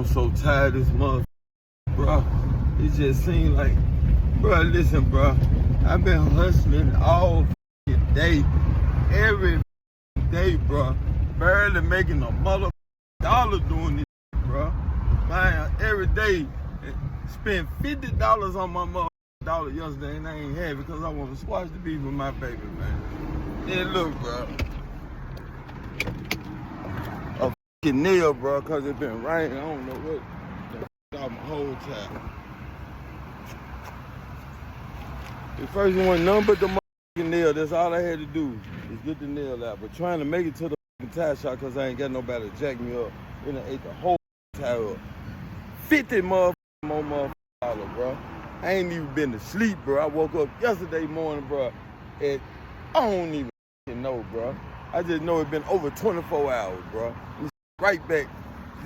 I'm so tired of this motherfucker, bro. It just seems like, bro, listen, bro. I've been hustling all day, every day, bro. Barely making a motherfucking dollar doing this, bro. Man, every day, spent $50 on my motherfucking dollar yesterday, and I ain't have it because I want to squash the beef with my baby, man. And look, bro. A fucking nail, bro, because it been raining. I don't know what the out my whole time. The first one, nothing but the motherfucking nail. That's all I had to do is get the nail out. But trying to make it to the tire shop because I ain't got nobody to jack me up. Then I ate the whole tire up. 50 motherfucking more motherfucking dollars, bro. I ain't even been to sleep, bro. I woke up yesterday morning, bro, and I don't even know, bro. I just know it's been over 24 hours, bro. It's right back.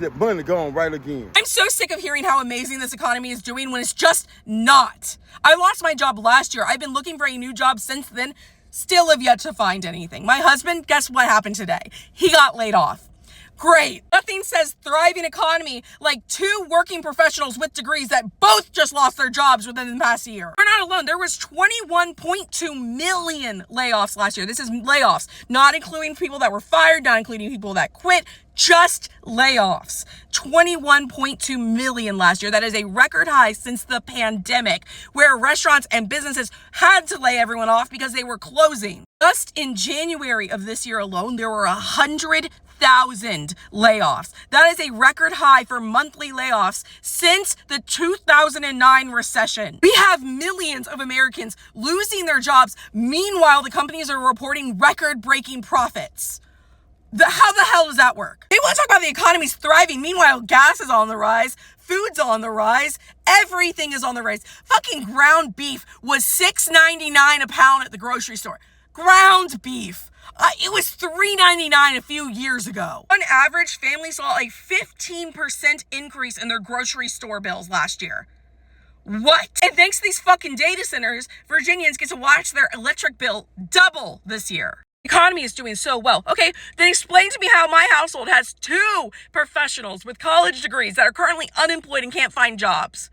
That money gone right again. I'm so sick of hearing how amazing this economy is doing when it's just not. I lost my job last year. I've been looking for a new job since then. Still have yet to find anything. My husband, guess what happened today? He got laid off. Great. Nothing says thriving economy like two working professionals with degrees that both just lost their jobs within the past year. We're not alone. There was 21.2 million layoffs last year. This is layoffs, not including people that were fired, not including people that quit, just layoffs. 21.2 million last year. That is a record high since the pandemic, where restaurants and businesses had to lay everyone off because they were closing. Just in January of this year alone, there were 100,000 layoffs. That is a record high for monthly layoffs since the 2009 recession. We have millions of Americans losing their jobs. Meanwhile, the companies are reporting record-breaking profits. How the hell does that work? They want to talk about the economy's thriving. Meanwhile, gas is on the rise. Food's on the rise. Everything is on the rise. Fucking ground beef was $6.99 a pound at the grocery store. Ground beef. It was $3.99 a few years ago. On average, families saw a 15% increase in their grocery store bills last year. What? And thanks to these fucking data centers, Virginians get to watch their electric bill double this year. The economy is doing so well. Okay, then explain to me how my household has two professionals with college degrees that are currently unemployed and can't find jobs.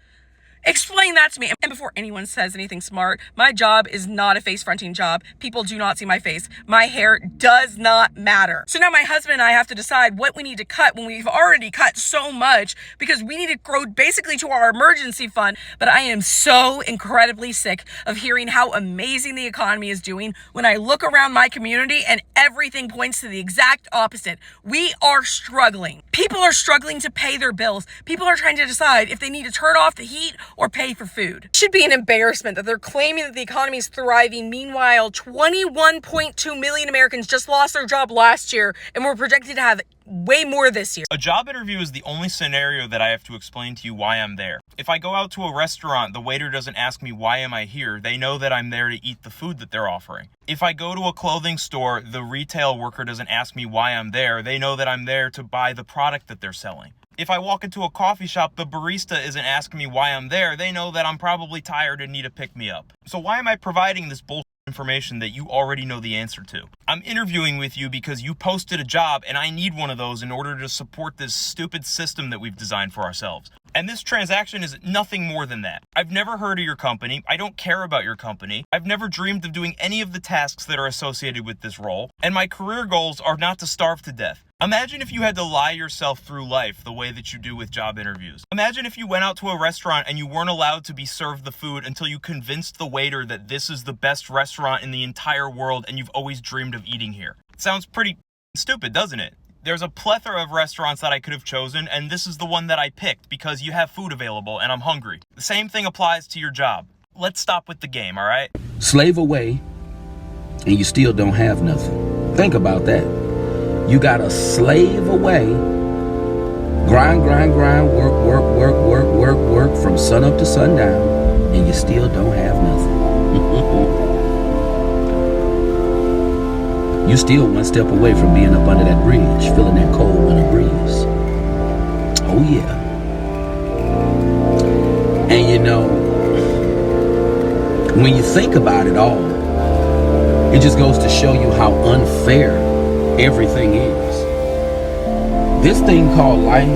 Explain that to me. And before anyone says anything smart, my job is not a face-fronting job. People do not see my face. My hair does not matter. So now my husband and I have to decide what we need to cut when we've already cut so much because we need to grow basically to our emergency fund. But I am so incredibly sick of hearing how amazing the economy is doing when I look around my community and everything points to the exact opposite. We are struggling. People are struggling to pay their bills. People are trying to decide if they need to turn off the heat or pay for food. It should be an embarrassment that they're claiming that the economy is thriving. Meanwhile, 21.2 million Americans just lost their job last year and we're projected to have way more this year. A job interview is the only scenario that I have to explain to you why I'm there. If I go out to a restaurant, the waiter doesn't ask me why am I here. They know that I'm there to eat the food that they're offering. If I go to a clothing store, the retail worker doesn't ask me why I'm there. They know that I'm there to buy the product that they're selling. If I walk into a coffee shop, the barista isn't asking me why I'm there. They know that I'm probably tired and need to pick me up. So why am I providing this bullshit information that you already know the answer to? I'm interviewing with you because you posted a job and I need one of those in order to support this stupid system that we've designed for ourselves. And this transaction is nothing more than that. I've never heard of your company. I don't care about your company. I've never dreamed of doing any of the tasks that are associated with this role. And my career goals are not to starve to death. Imagine if you had to lie yourself through life the way that you do with job interviews. Imagine if you went out to a restaurant and you weren't allowed to be served the food until you convinced the waiter that this is the best restaurant in the entire world and you've always dreamed of eating here. It sounds pretty stupid, doesn't it? There's a plethora of restaurants that I could have chosen, and this is the one that I picked because you have food available and I'm hungry. The same thing applies to your job. Let's stop with the game, all right? Slave away, and you still don't have nothing. Think about that. You got to slave away, grind, work from sun up to sundown, and you still don't have nothing. You still one step away from being up under that bridge, feeling that cold winter breeze. Oh yeah. And you know, when you think about it all, it just goes to show you how unfair everything is. This thing called life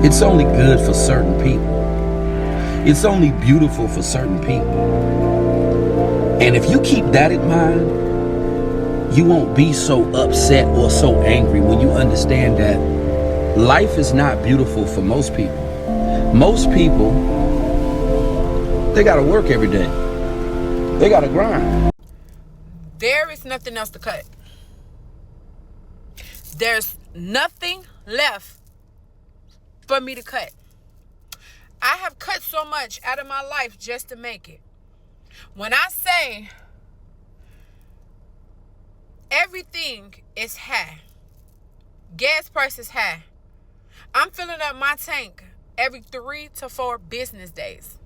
It's only good for certain people. It's only beautiful for certain people. And if you keep that in mind, you won't be so upset or so angry when you understand that life is not beautiful for most people. Most people, they gotta work every day. They gotta grind. There is nothing else to cut. There's nothing left for me to cut. I have cut so much out of my life just to make it. When I say everything is high, gas price is high, I'm filling up my tank every 3 to 4 business days.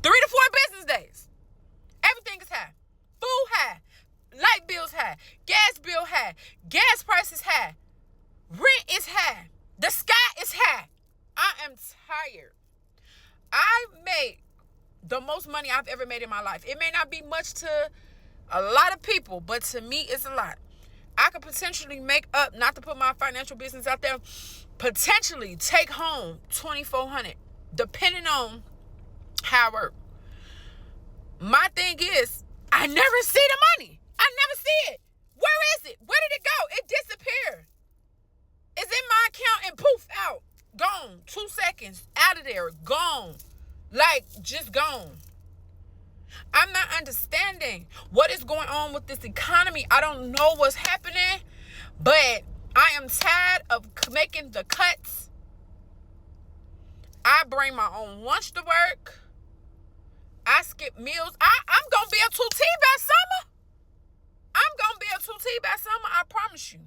3 to 4 business days. Everything is high. Food high. Light bills high. Gas bill high. Gas prices high. Rent is high. The sky is high. I am tired. I made the most money I've ever made in my life. It may not be much to a lot of people, but to me, it's a lot. I could potentially make up, not to put my financial business out there, potentially take home $2,400, depending on how I work. My thing is, I never see the money. I never see it. Where is it? Where did it go? It disappeared. It's in my account and poof, out. Gone. 2 seconds. Out of there. Gone. Like, just gone. I'm not understanding what is going on with this economy. I don't know what's happening, but I am tired of making the cuts. I bring my own lunch to work. I skip meals. I'm going to be a 2T by summer. I'm going to be a 2T by summer. I promise you.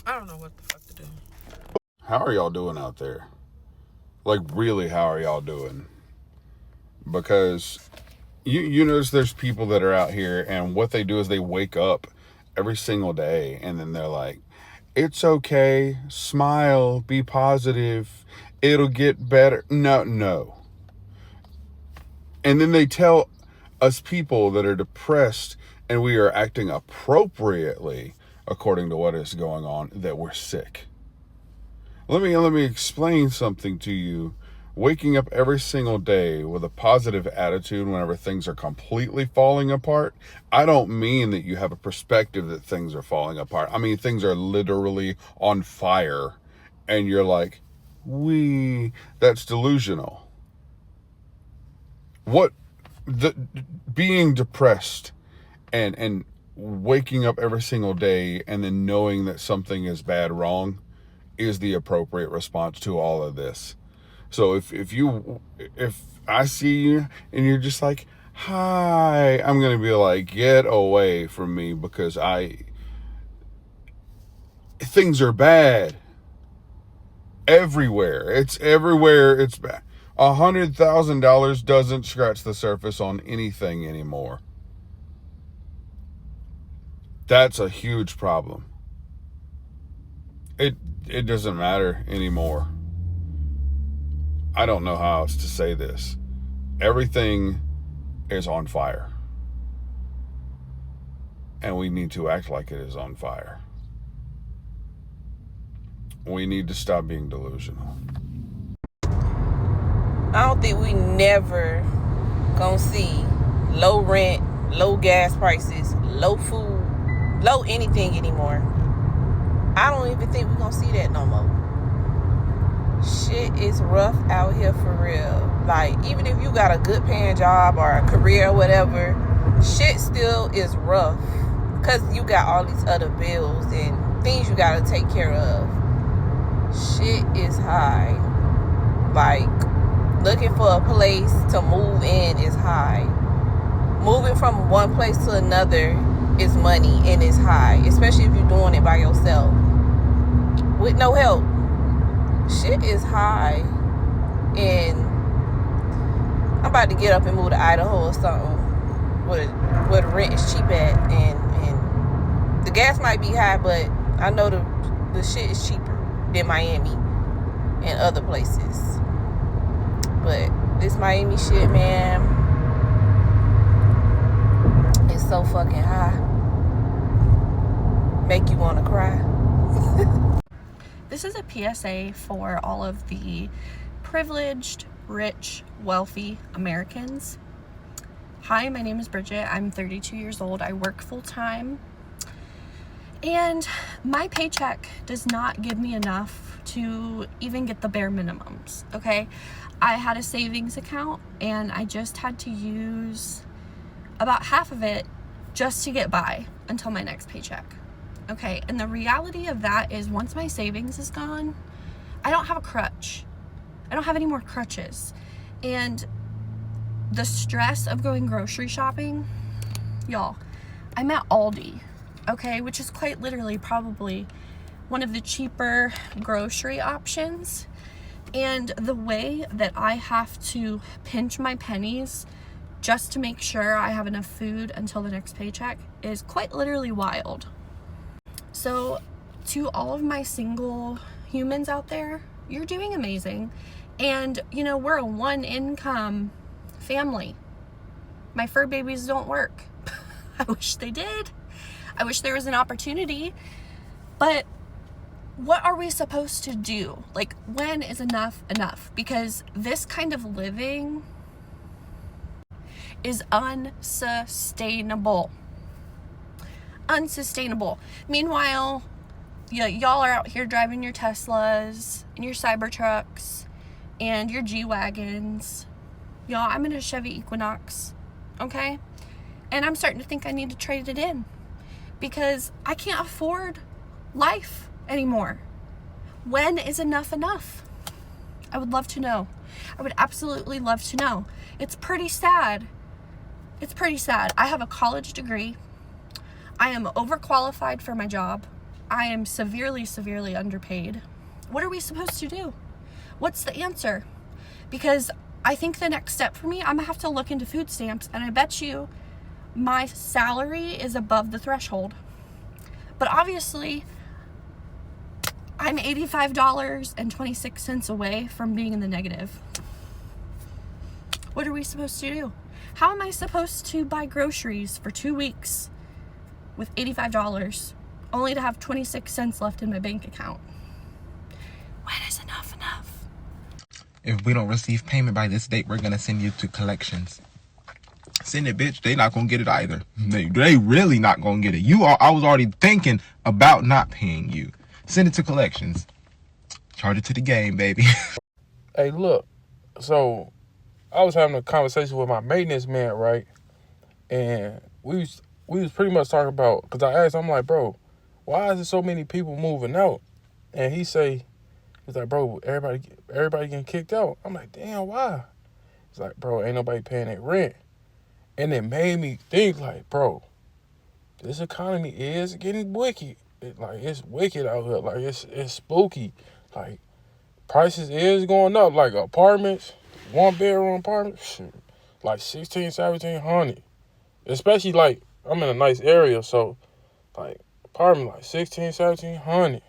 I don't know what the fuck to do. How are y'all doing out there? Like, really, how are y'all doing? Because you notice there's people that are out here, and what they do is they wake up every single day, and then they're like, it's okay, smile, be positive, it'll get better. No. And then they tell us people that are depressed and we are acting appropriately according to what is going on, that we're sick. Let me explain something to you. Waking up every single day with a positive attitude whenever things are completely falling apart, I don't mean that you have a perspective that things are falling apart. I mean, things are literally on fire and you're like, that's delusional. Being depressed and waking up every single day and then knowing that something is bad, wrong, is the appropriate response to all of this. So if I see you and you're just like, hi, I'm going to be like, get away from me, because things are bad everywhere. It's everywhere. It's bad. $100,000 doesn't scratch the surface on anything anymore. That's a huge problem. It doesn't matter anymore. I don't know how else to say this. Everything is on fire. And we need to act like it is on fire. We need to stop being delusional. I don't think we never gonna see low rent, low gas prices, low food, low anything anymore. I don't even think we're gonna see that no more. Shit is rough out here for real. Like, even if you got a good paying job or a career or whatever, shit still is rough, because you got all these other bills and things you gotta take care of. Shit is high. Like, looking for a place to move in is high. Moving from one place to another is money and it's high, especially if you're doing it by yourself with no help. Shit is high, and I'm about to get up and move to Idaho or something where the rent is cheap at, and the gas might be high, but I know the shit is cheaper than Miami and other places. But this Miami shit, man, it's so fucking high. make you want to cry. This is a PSA for all of the privileged, rich, wealthy Americans. Hi, my name is Bridget. I'm 32 years old. I work full-time. And my paycheck does not give me enough to even get the bare minimums, okay? I had a savings account and I just had to use about half of it just to get by until my next paycheck. Okay, and the reality of that is once my savings is gone, I don't have a crutch. I don't have any more crutches. And the stress of going grocery shopping, y'all, I'm at Aldi, okay, which is quite literally probably one of the cheaper grocery options. And the way that I have to pinch my pennies just to make sure I have enough food until the next paycheck is quite literally wild. So to all of my single humans out there, you're doing amazing. And you know, we're a one income family. My fur babies don't work. I wish they did. I wish there was an opportunity. But what are we supposed to do? Like, when is enough enough? Because this kind of living is unsustainable. Unsustainable. Meanwhile, y'all are out here driving your Teslas and your Cybertrucks and your G-Wagons. Y'all, I'm in a Chevy Equinox, okay? And I'm starting to think I need to trade it in because I can't afford life anymore. When is enough enough? I would love to know. I would absolutely love to know. It's pretty sad. It's pretty sad. I have a college degree. I am overqualified for my job. I am severely, severely underpaid. What are we supposed to do? What's the answer? Because I think the next step for me, I'm gonna have to look into food stamps, and I bet you my salary is above the threshold. But obviously, I'm $85.26 away from being in the negative. What are we supposed to do? How am I supposed to buy groceries for 2 weeks with $85 only to have 26 cents left in my bank account? When is enough enough? If we don't receive payment by this date, we're going to send you to collections. Send it, bitch. They not going to get it either. They really not going to get it. I was already thinking about not paying you. Send it to collections. Charge it to the game, baby. Hey, look. So, I was having a conversation with my maintenance man, right? And we was pretty much talking about, because I asked, I'm like, bro, why is there so many people moving out? And he's like, bro, everybody getting kicked out. I'm like, damn, why? He's like, bro, ain't nobody paying their rent. And it made me think, like, bro, this economy is getting wicked. It's wicked out here. Like, it's spooky. Like, prices is going up. Like, apartments, 1-bedroom apartments, shit, like $1,600-1,700. Especially, like, I'm in a nice area, so, like, apartment, like, $1,600-1,700.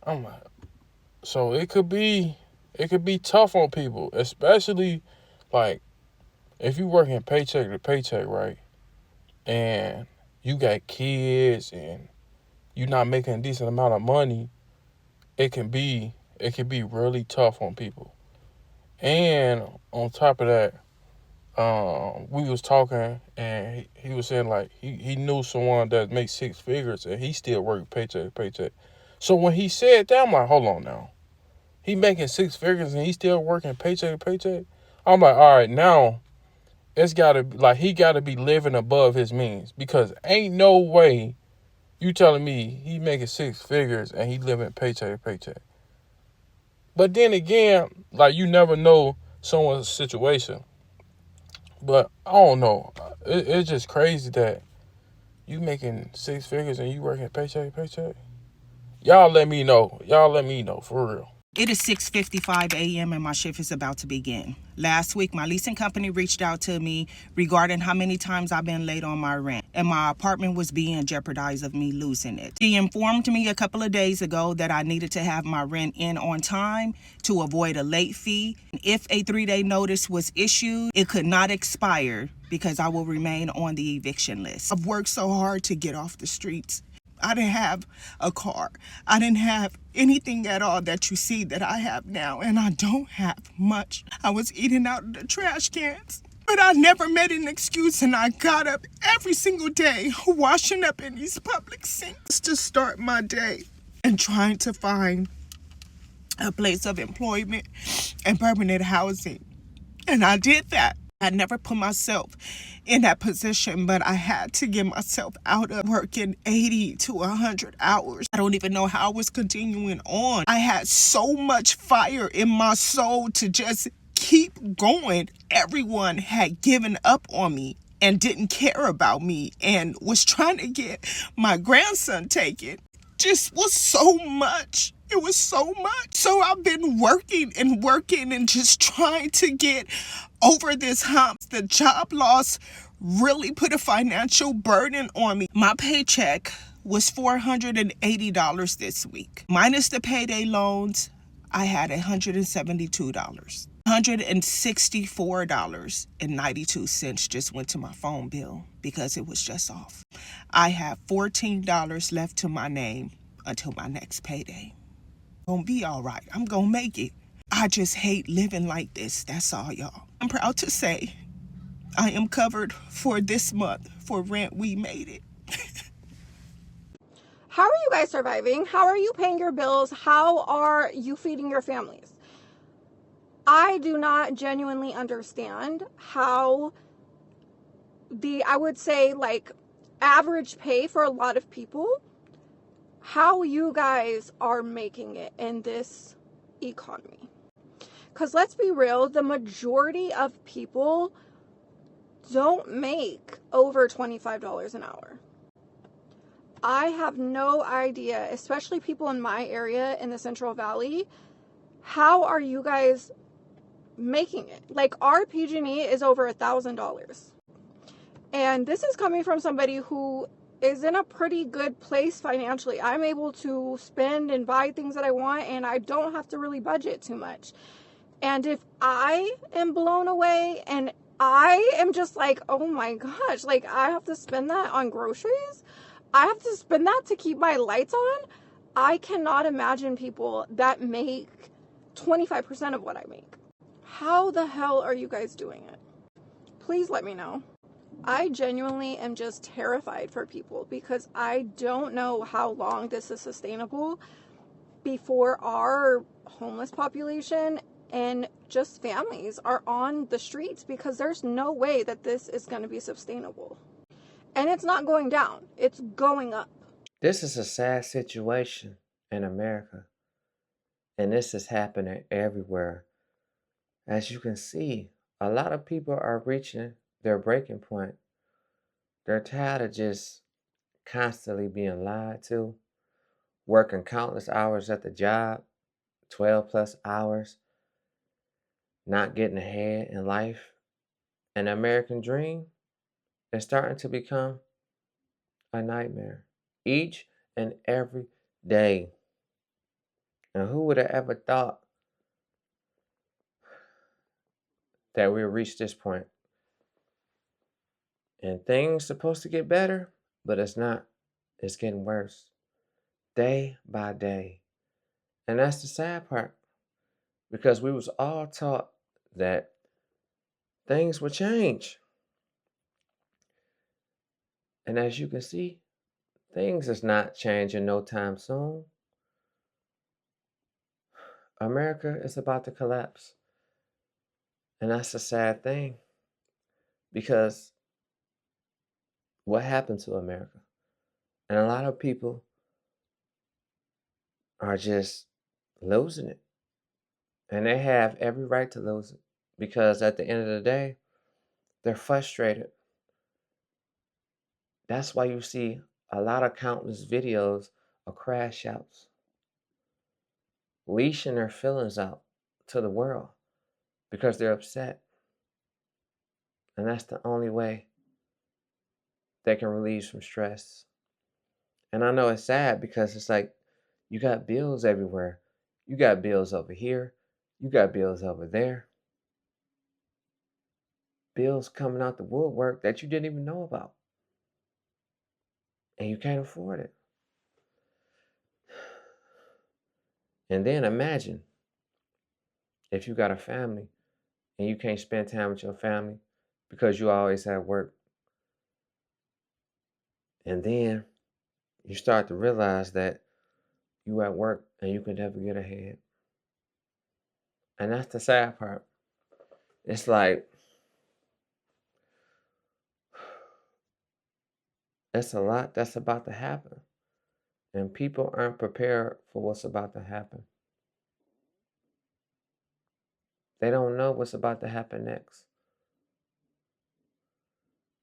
I'm like, so it could be tough on people, especially, like, if you working paycheck to paycheck, right, and you got kids and you're not making a decent amount of money, it can be really tough on people. And on top of that, we was talking, and he was saying, like, he knew someone that makes 6 figures, and he still working paycheck to paycheck. So when he said that, I'm like, hold on now. He making 6 figures, and he still working paycheck to paycheck? I'm like, all right, now, it's got to be, like, he got to be living above his means, because ain't no way you telling me he making 6 figures and he living paycheck to paycheck. But then again, like, you never know someone's situation. But I don't know. It's just crazy that you making 6 figures and you working paycheck to paycheck. Y'all let me know. For real. It is 6:55 a.m. and my shift is about to begin. Last week, my leasing company reached out to me regarding how many times I've been late on my rent, and my apartment was being jeopardized of me losing it. She informed me a couple of days ago that I needed to have my rent in on time to avoid a late fee. If a 3-day notice was issued, it could not expire because I will remain on the eviction list. I've worked so hard to get off the streets. I didn't have a car. I didn't have anything at all that you see that I have now, and I don't have much. I was eating out of the trash cans. But I never made an excuse, and I got up every single day washing up in these public sinks to start my day and trying to find a place of employment and permanent housing. And I did that. I never put myself in that position, but I had to get myself out of working 80 to 100 hours. I don't even know how I was continuing on. I had so much fire in my soul to just keep going. Everyone had given up on me and didn't care about me and was trying to get my grandson taken. Just was so much. It was so much. So I've been working and just trying to get over this hump. The job loss really put a financial burden on me. My paycheck was $480 this week. Minus the payday loans, I had $172. $164.92 just went to my phone bill because it was just off. I have $14 left to my name until my next payday. Gonna be all right. I'm gonna make it. I just hate living like this. That's all, y'all. I'm proud to say I am covered for this month for rent. We made it. How are you guys surviving? How are you paying your bills? How are you feeding your families? I do not genuinely understand how I would say, like, average pay for a lot of people, how you guys are making it in this economy. Because let's be real, the majority of people don't make over $25 an hour. I have no idea, especially people in my area in the Central Valley, how are you guys making it? Like, our PG&E is over $1,000. And this is coming from somebody who is in a pretty good place financially. I'm able to spend and buy things that I want, and I don't have to really budget too much. And if I am blown away and I am just like, oh my gosh, like, I have to spend that on groceries, I have to spend that to keep my lights on, I cannot imagine people that make 25% of what I make. How the hell are you guys doing it? Please let me know. I genuinely am just terrified for people because I don't know how long this is sustainable before our homeless population and just families are on the streets, because there's no way that this is going to be sustainable. And it's not going down, it's going up. This is a sad situation in America, and this is happening everywhere. As you can see, a lot of people are reaching their breaking point. They're tired of just constantly being lied to, working countless hours at the job, 12 plus hours, not getting ahead in life. An American dream is starting to become a nightmare each and every day. And who would have ever thought that we would reach this point? And things supposed to get better, but it's not. It's getting worse day by day. And that's the sad part, because we was all taught that things would change. And as you can see, things is not changing no time soon. America is about to collapse. And that's a sad thing, because what happened to America? And a lot of people are just losing it. And they have every right to lose it, because at the end of the day, they're frustrated. That's why you see a lot of countless videos of crash outs, leashing their feelings out to the world because they're upset. And that's the only way they can release from stress. And I know it's sad, because it's like you got bills everywhere. You got bills over here. You got bills over there. Bills coming out the woodwork that you didn't even know about. And you can't afford it. And then imagine if you got a family and you can't spend time with your family because you always at work. And then you start to realize that you at work and you can never get ahead. And that's the sad part. It's like, it's a lot that's about to happen. And people aren't prepared for what's about to happen. They don't know what's about to happen next.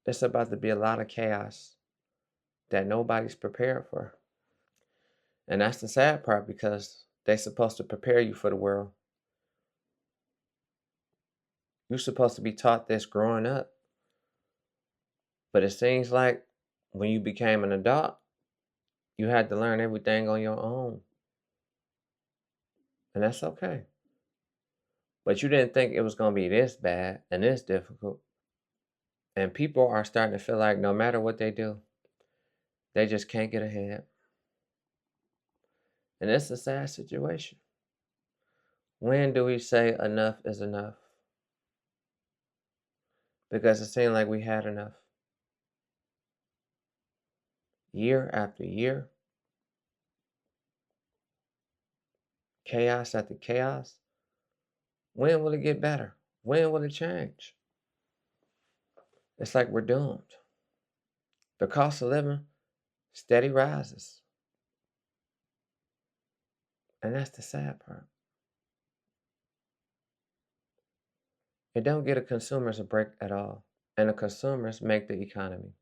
It's about to be a lot of chaos that nobody's prepared for. And that's the sad part, because they're supposed to prepare you for the world. You're supposed to be taught this growing up. But it seems like when you became an adult, you had to learn everything on your own. And that's okay. But you didn't think it was going to be this bad and this difficult. And people are starting to feel like no matter what they do, they just can't get ahead. And it's a sad situation. When do we say enough is enough? Because it seemed like we had enough. Year after year, chaos after chaos. When will it get better? When will it change? It's like we're doomed. The cost of living steady rises. And that's the sad part. It don't get the consumers a break at all. And the consumers make the economy.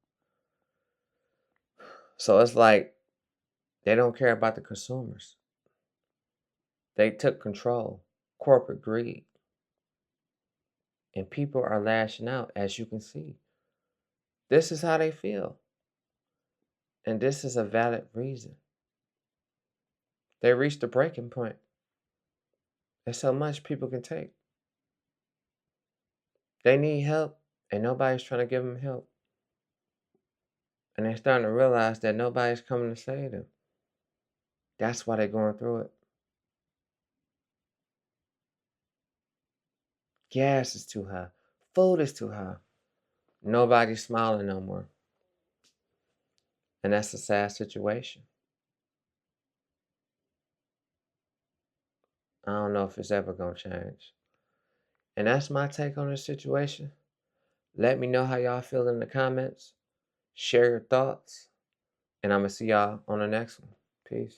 So it's like they don't care about the consumers. They took control, corporate greed. And people are lashing out, as you can see. This is how they feel. And this is a valid reason. They reached a breaking point. There's so much people can take. They need help, and nobody's trying to give them help. And they're starting to realize that nobody's coming to save them. That's why they're going through it. Gas is too high. Food is too high. Nobody's smiling no more. And that's a sad situation. I don't know if it's ever going to change. And that's my take on this situation. Let me know how y'all feel in the comments. Share your thoughts. And I'm going to see y'all on the next one. Peace.